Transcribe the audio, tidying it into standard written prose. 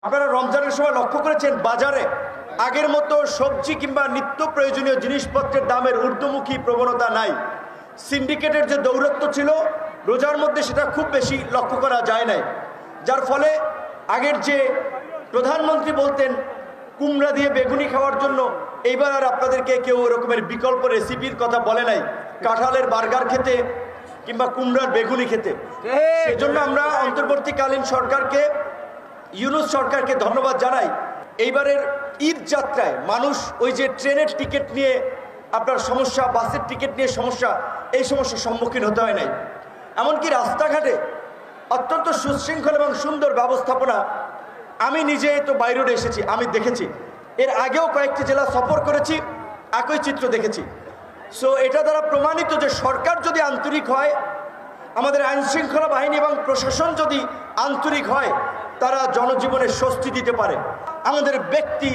আপনারা রমজানের সময় লক্ষ্য করেছেন বাজারে আগের মতো সবজি কিংবা নিত্য প্রয়োজনীয় জিনিসপত্রের দামের ঊর্ধ্বমুখী প্রবণতা নাই। সিন্ডিকেটের যে দৌরত্ব ছিল রোজার মধ্যে সেটা খুব বেশি লক্ষ্য করা যায় নাই, যার ফলে আগের যে প্রধানমন্ত্রী বলতেন কুমড়া দিয়ে বেগুনি খাওয়ার জন্য, এইবার আর আপনাদেরকে কেউ এরকমের বিকল্প রেসিপির কথা বলে নাই কাঁঠালের বার্গার খেতে কিংবা কুমড়ার বেগুনি খেতে। সেজন্য আমরা অন্তর্বর্তীকালীন সরকারকে, ইউনূস সরকারকে ধন্যবাদ জানাই। এইবারের ঈদ যাত্রায় মানুষ ওই যে ট্রেনের টিকিট নিয়ে আপনার সমস্যা, বাসের টিকিট নিয়ে সমস্যা, এই সমস্যার সম্মুখীন হতে হয় নাই। এমনকি রাস্তাঘাটে অত্যন্ত সুশৃঙ্খল এবং সুন্দর ব্যবস্থাপনা। আমি নিজে তো বাই রোডে এসেছি, আমি দেখেছি। এর আগেও কয়েকটি জেলা সফর করেছি, একই চিত্র দেখেছি। সো এটা দ্বারা প্রমাণিত যে সরকার যদি আন্তরিক হয়, আমাদের আইনশৃঙ্খলা বাহিনী এবং প্রশাসন যদি আন্তরিক হয়, তারা জনজীবনে স্বস্তি দিতে পারে। আমাদের ব্যক্তি